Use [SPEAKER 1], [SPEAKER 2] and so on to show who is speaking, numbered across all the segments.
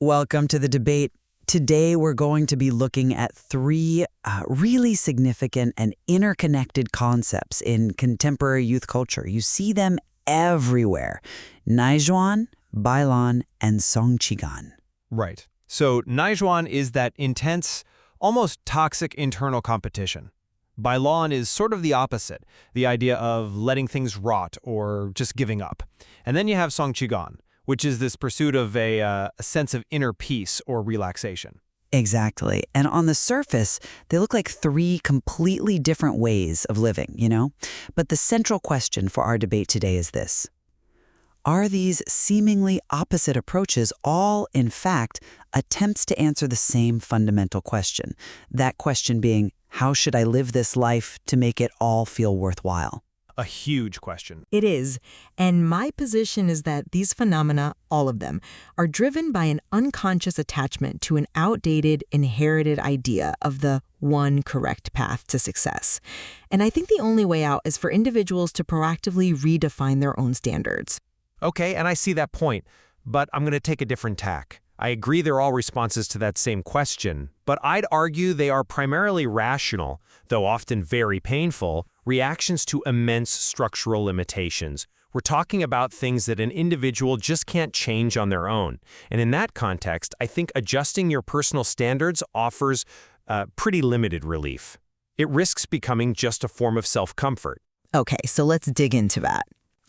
[SPEAKER 1] Welcome to the debate. Today, we're going to be looking at three really significant and interconnected concepts in contemporary youth culture. You see them everywhere. Naizhuan, Bailan, and Songqigong.
[SPEAKER 2] Right. So Naizhuan is that intense, almost toxic internal competition. Bailan is sort of the opposite, the idea of letting things rot or just giving up. And then you have Songqigong, which is this pursuit of a sense of inner peace or relaxation.
[SPEAKER 1] Exactly. And on the surface, they look like three completely different ways of living, you know? But the central question for our debate today is this. Are these seemingly opposite approaches all, in fact, attempts to answer the same fundamental question? That question being, how should I live this life to make it all feel worthwhile?
[SPEAKER 2] A huge question.
[SPEAKER 3] It is, and my position is that these phenomena, all of them, are driven by an unconscious attachment to an outdated, inherited idea of the one correct path to success. And I think the only way out is for individuals to proactively redefine their own standards.
[SPEAKER 2] Okay, and I see that point, but I'm going to take a different tack. I agree they're all responses to that same question, but I'd argue they are primarily rational, though often very painful, reactions to immense structural limitations. We're talking about things that an individual just can't change on their own. And in that context, I think adjusting your personal standards offers pretty limited relief. It risks becoming just a form of self-comfort.
[SPEAKER 3] Okay, so let's dig into that.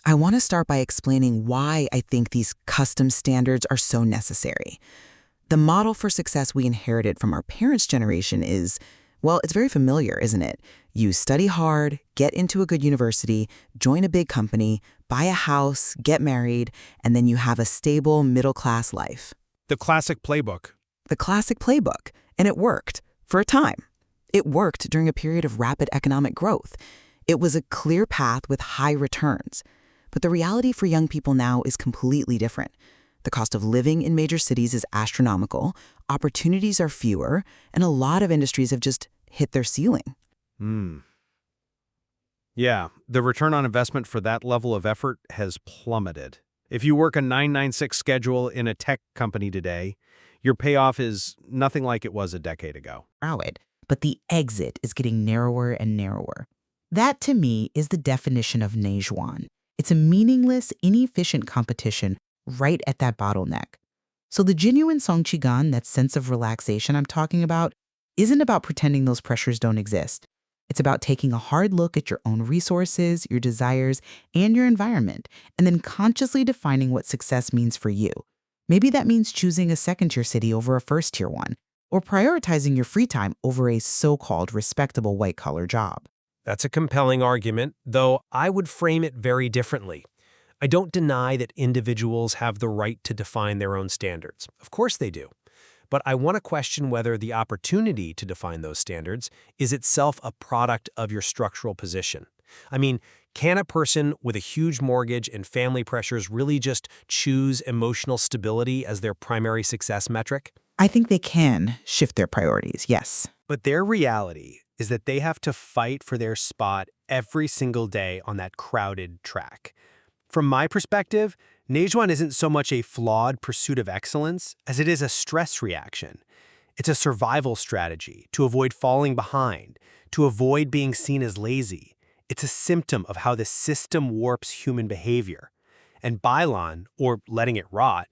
[SPEAKER 3] I want to start by explaining why I think these custom standards are so necessary. The model for success we inherited from our parents' generation is, well, it's very familiar, isn't it? You study hard, get into a good university, join a big company, buy a house, get married, and then you have a stable middle-class life.
[SPEAKER 2] The classic playbook.
[SPEAKER 3] The classic playbook. And it worked, for a time. It worked during a period of rapid economic growth. It was a clear path with high returns. But the reality for young people now is completely different. The cost of living in major cities is astronomical, opportunities are fewer, and a lot of industries have just hit their ceiling.
[SPEAKER 2] Yeah, the return on investment for that level of effort has plummeted. If you work a 996 schedule in a tech company today, your payoff is nothing like it was a decade ago.
[SPEAKER 4] But the exit is getting narrower and narrower. That, to me, is the definition of Naizhuan. It's a meaningless, inefficient competition right at that bottleneck. So the genuine Songqigong, that sense of relaxation I'm talking about, isn't about pretending those pressures don't exist. It's about taking a hard look at your own resources, your desires, and your environment, and then consciously defining what success means for you. Maybe that means choosing a second-tier city over a first-tier one, or prioritizing your free time over a so-called respectable white-collar job.
[SPEAKER 5] That's a compelling argument, though I would frame it very differently. I don't deny that individuals have the right to define their own standards. Of course they do. But I want to question whether the opportunity to define those standards is itself a product of your structural position. I mean, can a person with a huge mortgage and family pressures really just choose emotional stability as their primary success metric?
[SPEAKER 4] I think they can shift their priorities, yes.
[SPEAKER 5] But their reality is that they have to fight for their spot every single day on that crowded track. From my perspective, Naizhuan isn't so much a flawed pursuit of excellence as it is a stress reaction. It's a survival strategy to avoid falling behind, to avoid being seen as lazy. It's a symptom of how the system warps human behavior. And Bailan, or letting it rot,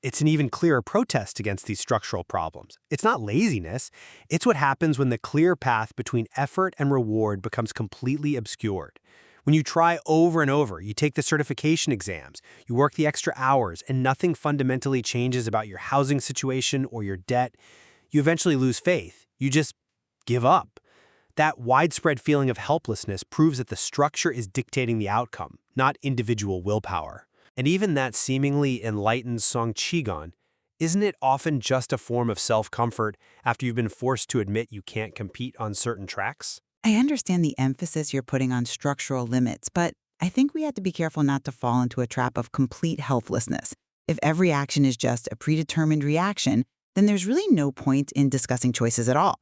[SPEAKER 5] it's an even clearer protest against these structural problems. It's not laziness. It's what happens when the clear path between effort and reward becomes completely obscured. When you try over and over, you take the certification exams, you work the extra hours, and nothing fundamentally changes about your housing situation or your debt, you eventually lose faith. You just give up. That widespread feeling of helplessness proves that the structure is dictating the outcome, not individual willpower. And even that seemingly enlightened Songqigong, isn't it often just a form of self-comfort after you've been forced to admit you can't compete on certain tracks?
[SPEAKER 1] I understand the emphasis you're putting on structural limits, but I think we have to be careful not to fall into a trap of complete helplessness. If every action is just a predetermined reaction, then there's really no point in discussing choices at all.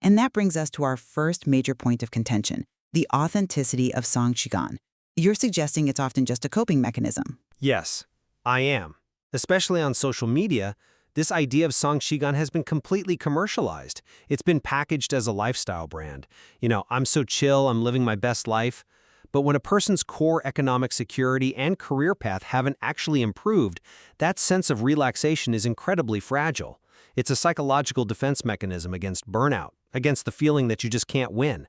[SPEAKER 1] And that brings us to our first major point of contention, the authenticity of Songqigong. You're suggesting it's often just a coping mechanism.
[SPEAKER 5] Yes, I am. Especially on social media,
[SPEAKER 2] This idea of Sangchigan has been completely commercialized. It's been packaged as a lifestyle brand. I'm so chill, I'm living my best life. But when a person's core economic security and career path haven't actually improved, that sense of relaxation is incredibly fragile. It's a psychological defense mechanism against burnout, against the feeling that you just can't win.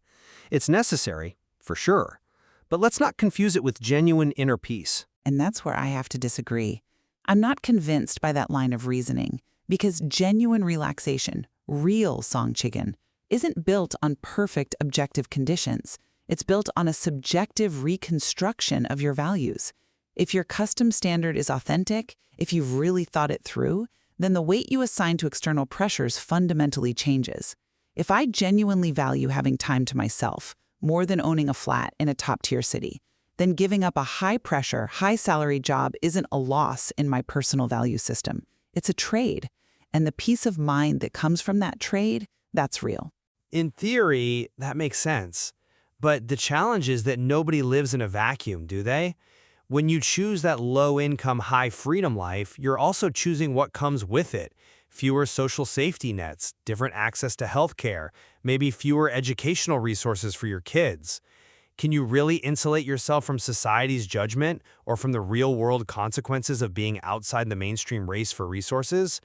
[SPEAKER 2] It's necessary, for sure. But let's not confuse it with genuine inner peace.
[SPEAKER 1] And that's where I have to disagree. I'm not convinced by that line of reasoning, because genuine relaxation, real Sangchigan, isn't built on perfect objective conditions. It's built on a subjective reconstruction of your values. If your custom standard is authentic, if you've really thought it through, then the weight you assign to external pressures fundamentally changes. If I genuinely value having time to myself, more than owning a flat in a top-tier city, then giving up a high-pressure, high-salary job isn't a loss in my personal value system. It's a trade. And the peace of mind that comes from that trade, that's real.
[SPEAKER 6] In theory, that makes sense. But the challenge is that nobody lives in a vacuum, do they? When you choose that low-income, high-freedom life, you're also choosing what comes with it. Fewer social safety nets, different access to healthcare, maybe fewer educational resources for your kids. Can you really insulate yourself from society's judgment or from the real-world consequences of being outside the mainstream race for resources?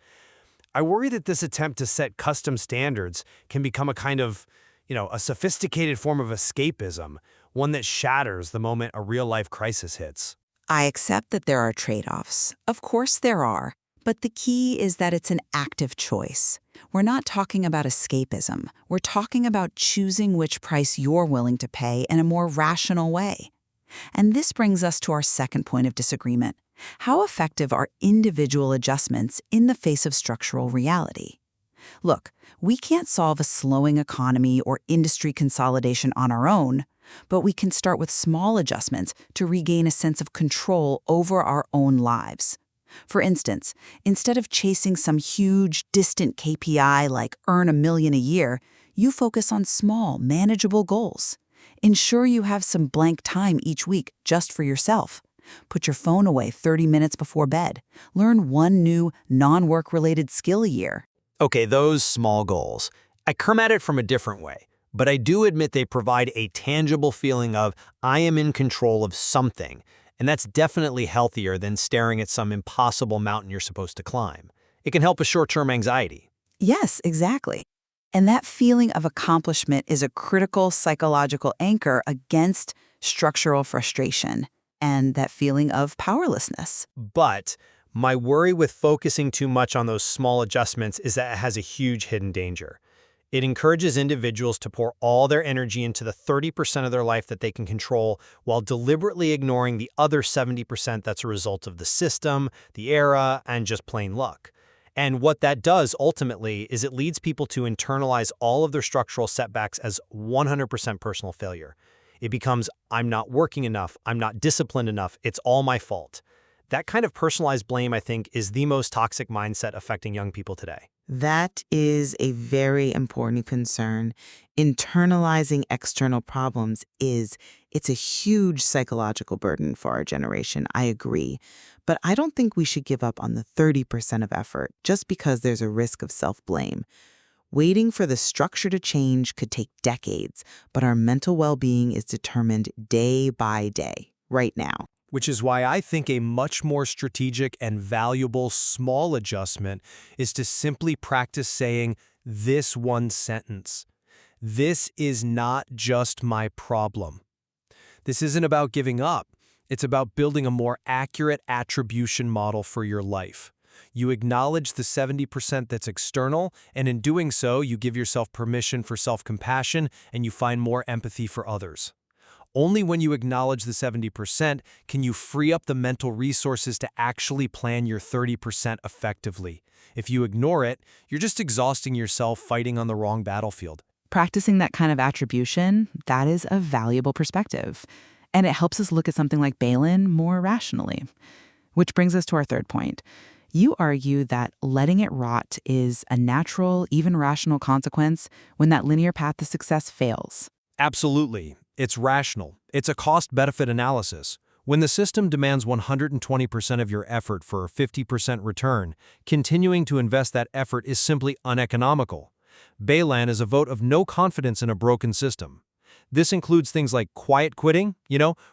[SPEAKER 6] I worry that this attempt to set custom standards can become a kind of, a sophisticated form of escapism, one that shatters the moment a real-life crisis hits.
[SPEAKER 7] I accept that there are trade-offs. Of course there are. But the key is that it's an active choice. We're not talking about escapism. We're talking about choosing which price you're willing to pay in a more rational way. And this brings us to our second point of disagreement. How effective are individual adjustments in the face of structural reality? Look, we can't solve a slowing economy or industry consolidation on our own, but we can start with small adjustments to regain a sense of control over our own lives. For instance, instead of chasing some huge, distant KPI like earn $1 million a year, you focus on small, manageable goals. Ensure you have some blank time each week just for yourself. Put your phone away 30 minutes before bed. Learn one new, non-work-related skill a year.
[SPEAKER 2] Okay, those small goals. I come at it from a different way, but I do admit they provide a tangible feeling of I am in control of something. And that's definitely healthier than staring at some impossible mountain you're supposed to climb. It can help with short-term anxiety.
[SPEAKER 7] Yes, exactly. And that feeling of accomplishment is a critical psychological anchor against structural frustration and that feeling of powerlessness.
[SPEAKER 2] But my worry with focusing too much on those small adjustments is that it has a huge hidden danger. It encourages individuals to pour all their energy into the 30% of their life that they can control while deliberately ignoring the other 70% that's a result of the system, the era, and just plain luck. And what that does ultimately is it leads people to internalize all of their structural setbacks as 100% personal failure. It becomes, I'm not working enough, I'm not disciplined enough, it's all my fault. That kind of personalized blame, I think, is the most toxic mindset affecting young people today.
[SPEAKER 3] That is a very important concern. Internalizing external problems it's a huge psychological burden for our generation, I agree. But I don't think we should give up on the 30% of effort just because there's a risk of self-blame. Waiting for the structure to change could take decades, but our mental well-being is determined day by day, right now.
[SPEAKER 5] Which is why I think a much more strategic and valuable small adjustment is to simply practice saying this one sentence. This is not just my problem. This isn't about giving up. It's about building a more accurate attribution model for your life. You acknowledge the 70% that's external, and in doing so, you give yourself permission for self-compassion and you find more empathy for others. Only when you acknowledge the 70% can you free up the mental resources to actually plan your 30% effectively. If you ignore it, you're just exhausting yourself fighting on the wrong battlefield.
[SPEAKER 4] Practicing that kind of attribution, that is a valuable perspective. And it helps us look at something like Balin more rationally. Which brings us to our third point. You argue that letting it rot is a natural, even rational consequence when that linear path to success fails.
[SPEAKER 5] Absolutely. It's rational. It's a cost-benefit analysis.
[SPEAKER 2] When the system demands 120% of your effort for a 50% return, continuing to invest that effort is simply uneconomical. Baylan is a vote of no confidence in a broken system. This includes things like quiet quitting,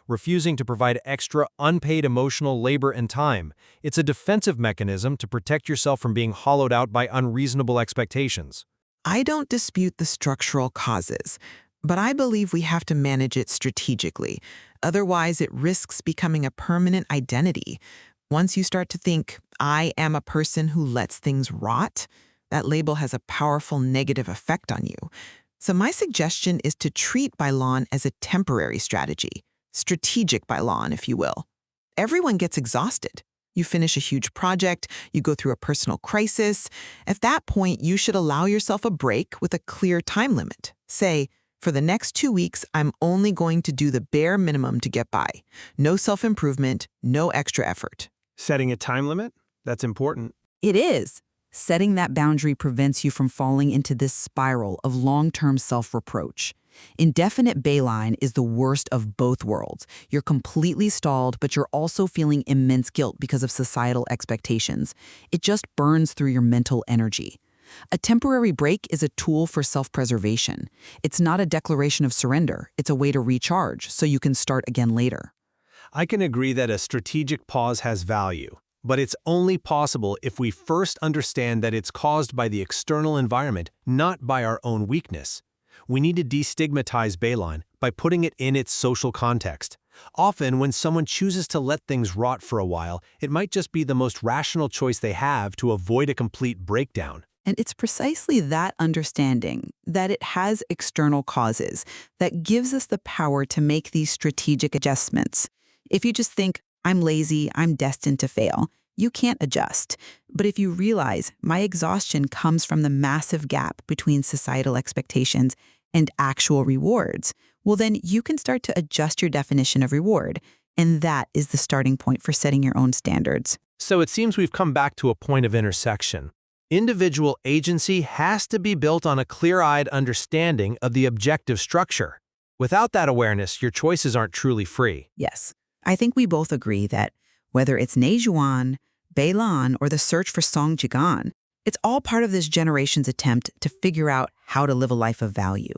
[SPEAKER 2] refusing to provide extra unpaid emotional labor and time. It's a defensive mechanism to protect yourself from being hollowed out by unreasonable expectations.
[SPEAKER 3] I don't dispute the structural causes, but I believe we have to manage it strategically. Otherwise, it risks becoming a permanent identity. Once you start to think, I am a person who lets things rot, that label has a powerful negative effect on you. So my suggestion is to treat Baylan as a temporary strategy, strategic Baylan, if you will. Everyone gets exhausted. You finish a huge project, you go through a personal crisis. At that point, you should allow yourself a break with a clear time limit. Say, for the next 2 weeks, I'm only going to do the bare minimum to get by. No self-improvement, no extra effort.
[SPEAKER 5] Setting a time limit? That's important.
[SPEAKER 1] It is. Setting that boundary prevents you from falling into this spiral of long-term self-reproach. Indefinite Baylan is the worst of both worlds. You're completely stalled, but you're also feeling immense guilt because of societal expectations. It just burns through your mental energy. A temporary break is a tool for self-preservation. It's not a declaration of surrender. It's a way to recharge so you can start again later.
[SPEAKER 5] I can agree that a strategic pause has value, but it's only possible if we first understand that it's caused by the external environment, not by our own weakness. We need to destigmatize Baylan by putting it in its social context. Often, when someone chooses to let things rot for a while, it might just be the most rational choice they have to avoid a complete breakdown.
[SPEAKER 1] And it's precisely that understanding, that it has external causes, that gives us the power to make these strategic adjustments. If you just think, I'm lazy, I'm destined to fail, you can't adjust. But if you realize my exhaustion comes from the massive gap between societal expectations and actual rewards, well then you can start to adjust your definition of reward. And that is the starting point for setting your own standards.
[SPEAKER 2] So it seems we've come back to a point of intersection. Individual agency has to be built on a clear-eyed understanding of the objective structure. Without that awareness, your choices aren't truly free.
[SPEAKER 1] Yes, I think we both agree that whether it's Nejuan, Baylan, or the search for Songjigan, it's all part of this generation's attempt to figure out how to live a life of value.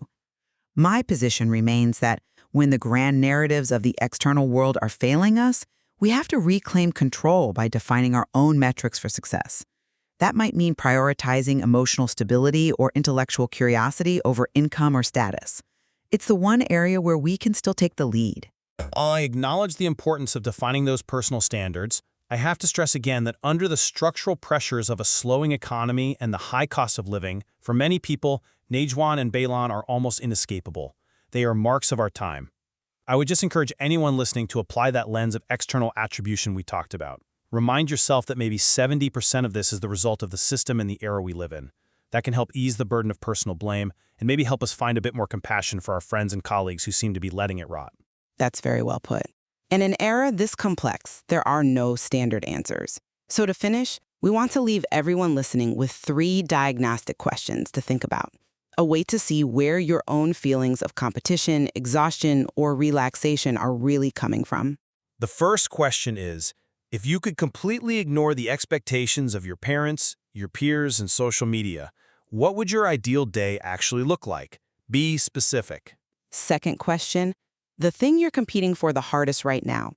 [SPEAKER 1] My position remains that when the grand narratives of the external world are failing us, we have to reclaim control by defining our own metrics for success. That might mean prioritizing emotional stability or intellectual curiosity over income or status. It's the one area where we can still take the lead.
[SPEAKER 8] I acknowledge the importance of defining those personal standards. I have to stress again that under the structural pressures of a slowing economy and the high cost of living, for many people, Nejuan and Baylan are almost inescapable. They are marks of our time. I would just encourage anyone listening to apply that lens of external attribution we talked about. Remind yourself that maybe 70% of this is the result of the system and the era we live in. That can help ease the burden of personal blame and maybe help us find a bit more compassion for our friends and colleagues who seem to be letting it rot.
[SPEAKER 9] That's very well put. In an era this complex, there are no standard answers. So to finish, we want to leave everyone listening with 3 diagnostic questions to think about. A way to see where your own feelings of competition, exhaustion, or relaxation are really coming from.
[SPEAKER 8] The first question is, if you could completely ignore the expectations of your parents, your peers, and social media, what would your ideal day actually look like? Be specific.
[SPEAKER 9] Second question, the thing you're competing for the hardest right now,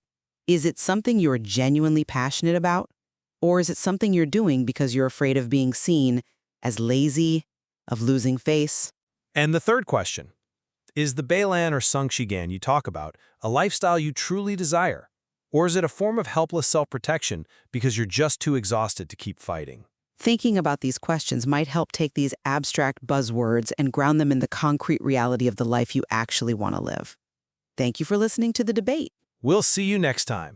[SPEAKER 9] is it something you're genuinely passionate about? Or is it something you're doing because you're afraid of being seen as lazy, of losing face?
[SPEAKER 8] And the third question, is the Baylan or Songjigan you talk about a lifestyle you truly desire? Or is it a form of helpless self-protection because you're just too exhausted to keep fighting?
[SPEAKER 9] Thinking about these questions might help take these abstract buzzwords and ground them in the concrete reality of the life you actually want to live. Thank you for listening to The Debate.
[SPEAKER 8] We'll see you next time.